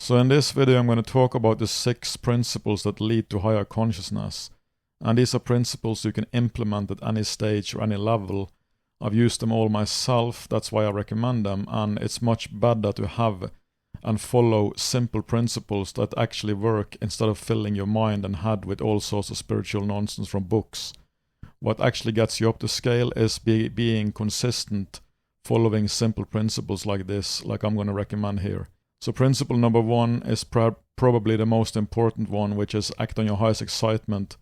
So in this video I'm going to talk about the 6 principles that lead to higher consciousness. And these are principles you can implement at any stage or any level. I've used them all myself, that's why I recommend them, and it's much better to have and follow simple principles that actually work instead of filling your mind and head with all sorts of spiritual nonsense from books. What actually gets you up the scale is being consistent, following simple principles like this, like I'm going to recommend here. So principle number 1 is probably the most important one, which is act on your highest excitement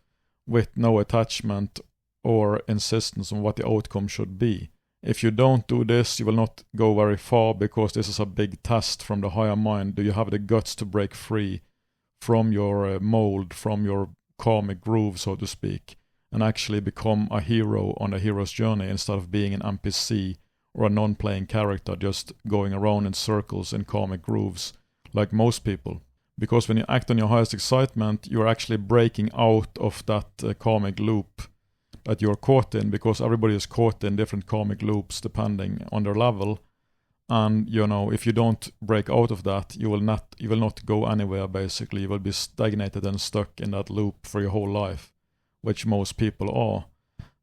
with no attachment or insistence on what the outcome should be. If you don't do this, you will not go very far, because this is a big test from the higher mind. Do you have the guts to break free from your mold, from your karmic groove, so to speak, and actually become a hero on the hero's journey instead of being an NPC or a non-playing character just going around in circles in karmic grooves like most people? Because when you act on your highest excitement, you're actually breaking out of that karmic loop that you're caught in, because everybody is caught in different karmic loops depending on their level. And if you don't break out of that, you will not go anywhere. Basically, you will be stagnated and stuck in that loop for your whole life, which most people are.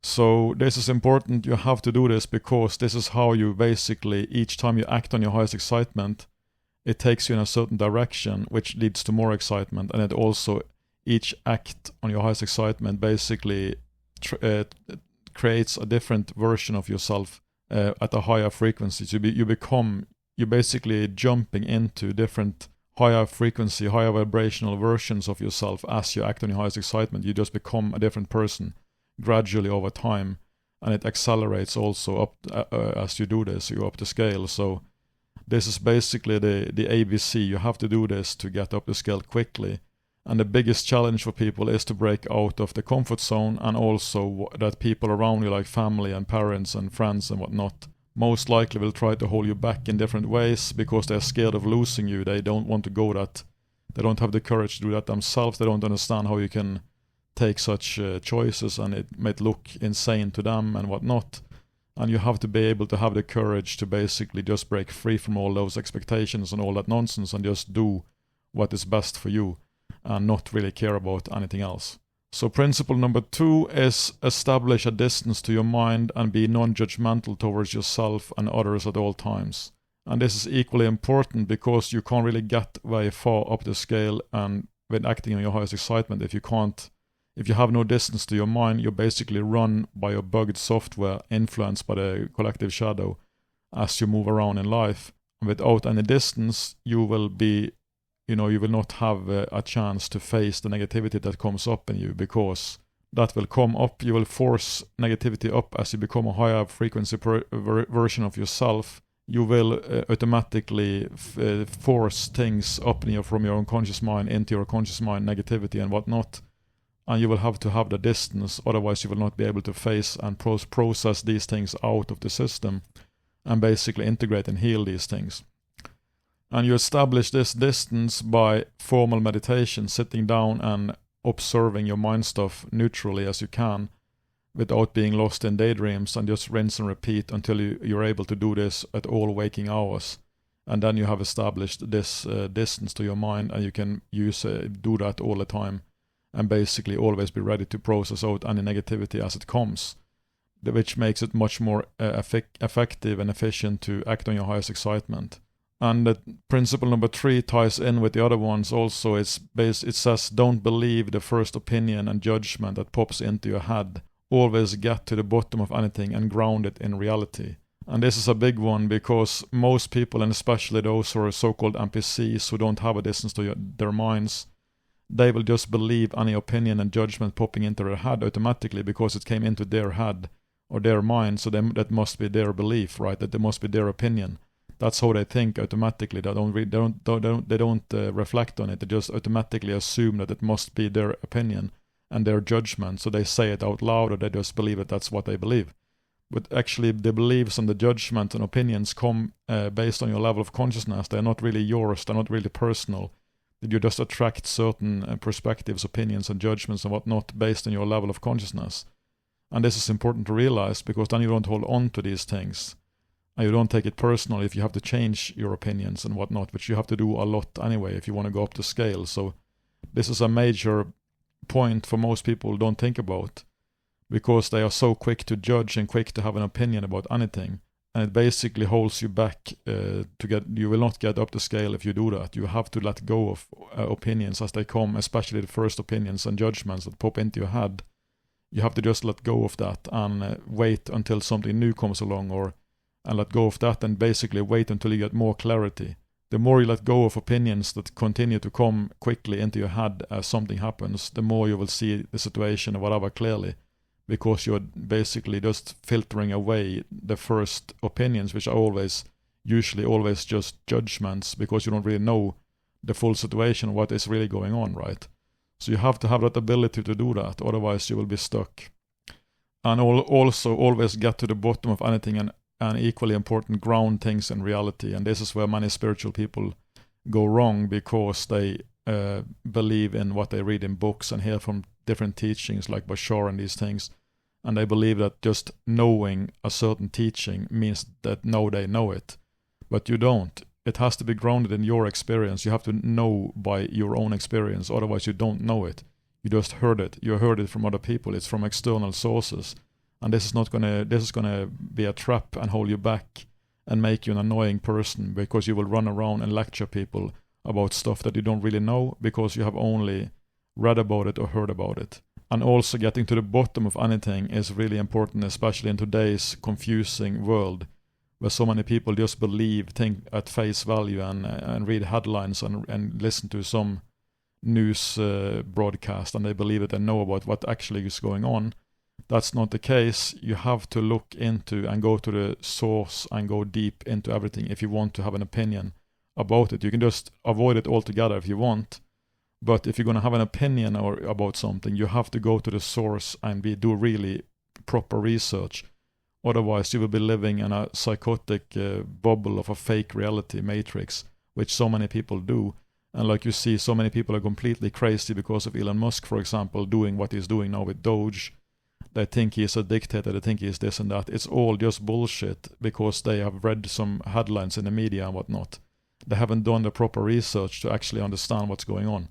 So this is important. You have to do this, because this is how you basically, each time you act on your highest excitement, it takes you in a certain direction, which leads to more excitement. And it also, each act on your highest excitement basically creates a different version of yourself at a higher frequency. So you're basically jumping into different higher frequency, higher vibrational versions of yourself as you act on your highest excitement. You just become a different person gradually over time, and it accelerates also up as you do this. You go up the scale. So this is basically the ABC. You have to do this to get up the scale quickly. And the biggest challenge for people is to break out of the comfort zone, and also that people around you, like family and parents and friends and whatnot, most likely will try to hold you back in different ways, because they're scared of losing you. They don't want to go that. They don't have the courage to do that themselves. They don't understand how you can take such choices, and it might look insane to them and whatnot. And you have to be able to have the courage to basically just break free from all those expectations and all that nonsense, and just do what is best for you and not really care about anything else. So principle number 2 is establish a distance to your mind and be non-judgmental towards yourself and others at all times. And this is equally important, because you can't really get very far up the scale and when acting on your highest excitement if you have no distance to your mind. You're basically run by your bugged software, influenced by the collective shadow as you move around in life. Without any distance, you will not have a chance to face the negativity that comes up in you, because that will come up. You will force negativity up as you become a higher frequency version of yourself. You will automatically force things up from your unconscious mind into your conscious mind, negativity and whatnot. And you will have to have the distance, otherwise you will not be able to face and process these things out of the system and basically integrate and heal these things. And you establish this distance by formal meditation, sitting down and observing your mind stuff neutrally as you can, without being lost in daydreams, and just rinse and repeat until you're able to do this at all waking hours. And then you have established this distance to your mind, and you can do that all the time, and basically always be ready to process out any negativity as it comes, which makes it much more effective and efficient to act on your highest excitement. And principle number 3 ties in with the other ones also. It says, don't believe the first opinion and judgment that pops into your head. Always get to the bottom of anything and ground it in reality. And this is a big one, because most people, and especially those who are so-called NPCs who don't have a distance to their minds, they will just believe any opinion and judgment popping into their head automatically, because it came into their head or their mind. So that must be their belief, right? That it must be their opinion. That's how they think automatically. They don't reflect on it. They just automatically assume that it must be their opinion and their judgment. So they say it out loud, or they just believe it. That's what they believe. But actually, the beliefs and the judgment and opinions come based on your level of consciousness. They're not really yours. They're not really personal. You just attract certain perspectives, opinions, and judgments and whatnot based on your level of consciousness. And this is important to realize, because then you don't hold on to these things. And you don't take it personally if you have to change your opinions and whatnot, which you have to do a lot anyway if you want to go up the scale. So this is a major point for most people don't think about, because they are so quick to judge and quick to have an opinion about anything. And it basically holds you back. You will not get up the scale if you do that. You have to let go of opinions as they come, especially the first opinions and judgments that pop into your head. You have to just let go of that and wait until something new comes along, and let go of that and basically wait until you get more clarity. The more you let go of opinions that continue to come quickly into your head as something happens, the more you will see the situation or whatever clearly, because you're basically just filtering away the first opinions, which are usually always just judgments, because you don't really know the full situation, what is really going on, right? So you have to have that ability to do that, otherwise you will be stuck. And also always get to the bottom of anything and equally important, ground things in reality. And this is where many spiritual people go wrong, because they believe in what they read in books and hear from different teachings like Bashar and these things. And they believe that just knowing a certain teaching means that now they know it. But you don't. It has to be grounded in your experience. You have to know by your own experience, otherwise you don't know it. You just heard it. You heard it from other people. It's from external sources. And this is gonna be a trap and hold you back and make you an annoying person, because you will run around and lecture people about stuff that you don't really know, because you have only read about it or heard about it. And also getting to the bottom of anything is really important, especially in today's confusing world, where so many people just think at face value and read headlines and listen to some news broadcast, and they believe that they know about what actually is going on. That's not the case. You have to look into and go to the source and go deep into everything if you want to have an opinion about it. You can just avoid it altogether if you want, but if you're going to have an opinion about something, you have to go to the source and do really proper research. Otherwise you will be living in a psychotic bubble of a fake reality matrix, which so many people do. And like you see, so many people are completely crazy because of Elon Musk, for example, doing what he's doing now with Doge. They think he's a dictator, they think he's this and that. It's all just bullshit, because they have read some headlines in the media and whatnot. They haven't done the proper research to actually understand what's going on.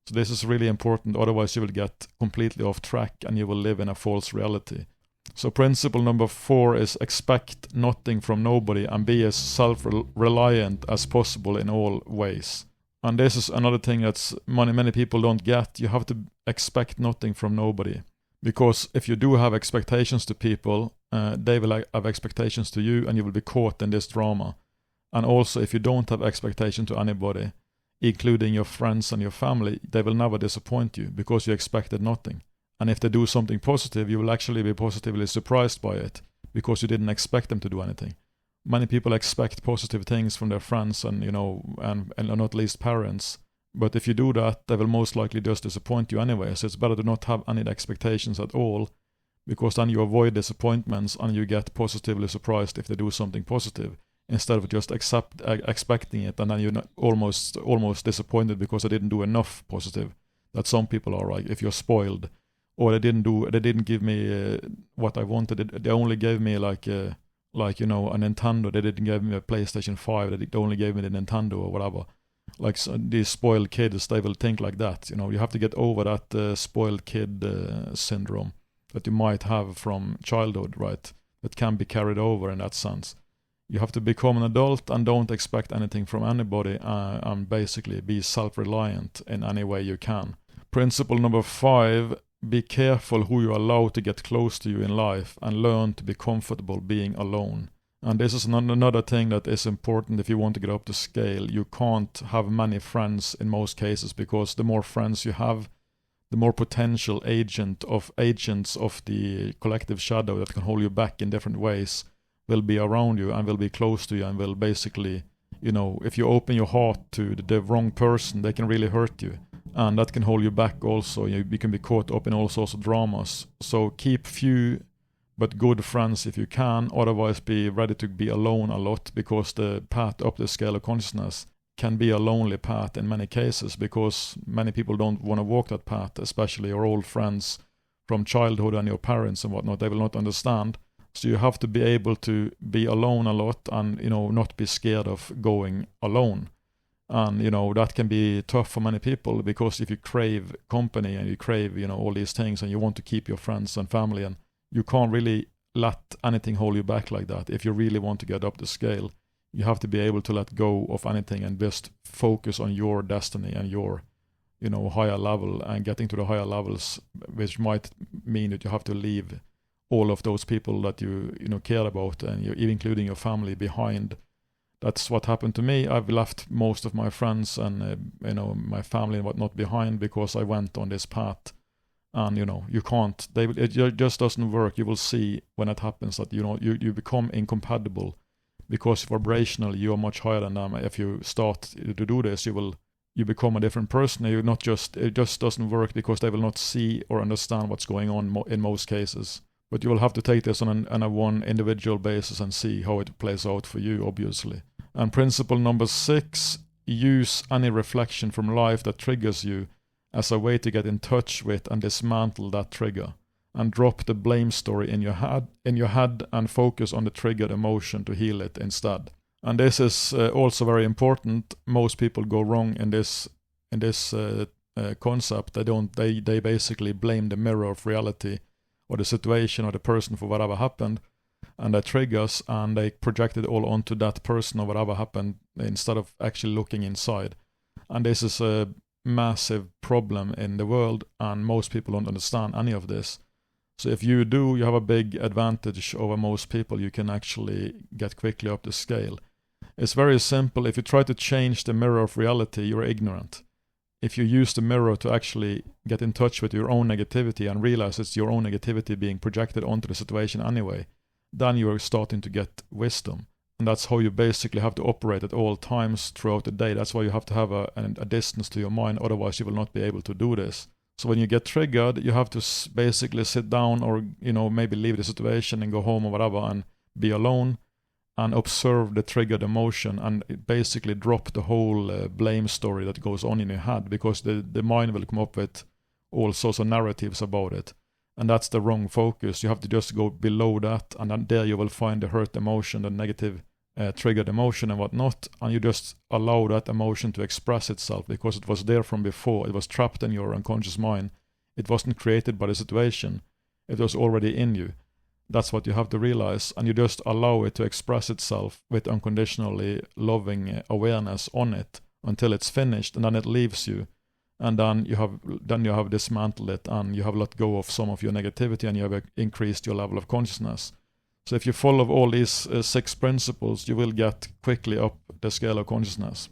So this is really important, otherwise you will get completely off track and you will live in a false reality. So principle number 4 is expect nothing from nobody and be as self-reliant as possible in all ways. And this is another thing that's many people don't get. You have to expect nothing from nobody. Because if you do have expectations to people, they will have expectations to you, and you will be caught in this drama. And also, if you don't have expectation to anybody, including your friends and your family, they will never disappoint you, because you expected nothing. And if they do something positive, you will actually be positively surprised by it, because you didn't expect them to do anything. Many people expect positive things from their friends and not least parents. But if you do that, they will most likely just disappoint you anyway. So it's better to not have any expectations at all, because then you avoid disappointments and you get positively surprised if they do something positive, instead of just expecting it and then you're almost disappointed because they didn't do enough positive. That some people are like, if you're spoiled, or they didn't give me what I wanted. They only gave me a Nintendo. They didn't give me a PlayStation 5. They only gave me the Nintendo or whatever. Like these spoiled kids, they will think like that. You have to get over that spoiled kid syndrome that you might have from childhood, right? That can be carried over in that sense. You have to become an adult and don't expect anything from anybody, and basically be self-reliant in any way you can. Principle number 5, be careful who you allow to get close to you in life, and learn to be comfortable being alone. And this is another thing that is important if you want to get up the scale. You can't have many friends in most cases, because the more friends you have, the more potential agents of the collective shadow that can hold you back in different ways will be around you and will be close to you, and will basically, if you open your heart to the wrong person, they can really hurt you. And that can hold you back also. You can be caught up in all sorts of dramas. So keep few but good friends if you can, otherwise be ready to be alone a lot, because the path up the scale of consciousness can be a lonely path in many cases, because many people don't want to walk that path, especially your old friends from childhood and your parents and whatnot. They will not understand, So you have to be able to be alone a lot and, not be scared of going alone. And, that can be tough for many people, because if you crave company and you crave, all these things, and you want to keep your friends and family, and you can't really let anything hold you back like that. If you really want to get up the scale, you have to be able to let go of anything and just focus on your destiny and your, higher level, and getting to the higher levels, which might mean that you have to leave all of those people that you care about, and you, even including your family, behind. That's what happened to me. I've left most of my friends and my family and whatnot behind, because I went on this path. And you can't. It just doesn't work. You will see when it happens that you become incompatible, because vibrationally you are much higher than them. If you start to do this, you become a different person. It just doesn't work, because they will not see or understand what's going on in most cases. But you will have to take this on a one individual basis and see how it plays out for you, obviously. And principle number 6, use any reflection from life that triggers you as a way to get in touch with and dismantle that trigger, and drop the blame story in your head and focus on the triggered emotion to heal it instead. And this is also very important. Most people go wrong in this concept. They basically blame the mirror of reality or the situation or the person for whatever happened, and that triggers, and they project it all onto that person or whatever happened, instead of actually looking inside. And this is a massive problem in the world, and most people don't understand any of this. So if you do, you have a big advantage over most people. You can actually get quickly up the scale. It's very simple. If you try to change the mirror of reality, you're ignorant. If you use the mirror to actually get in touch with your own negativity and realize it's your own negativity being projected onto the situation anyway, then you're starting to get wisdom. And that's how you basically have to operate at all times throughout the day. That's why you have to have a distance to your mind, otherwise you will not be able to do this. So when you get triggered, you have to basically sit down, or maybe leave the situation and go home or whatever, and be alone and observe the triggered emotion, and basically drop the whole blame story that goes on in your head, because the mind will come up with all sorts of narratives about it. And that's the wrong focus. You have to just go below that, and then there you will find the hurt emotion, the negative triggered emotion and whatnot, and you just allow that emotion to express itself, because it was there from before. It was trapped in your unconscious mind. It wasn't created by the situation. It was already in you. That's what you have to realize, and you just allow it to express itself with unconditionally loving awareness on it until it's finished, and then it leaves you. And then you have dismantled it, and you have let go of some of your negativity, and you have increased your level of consciousness. So if you follow all these 6 principles, you will get quickly up the scale of consciousness.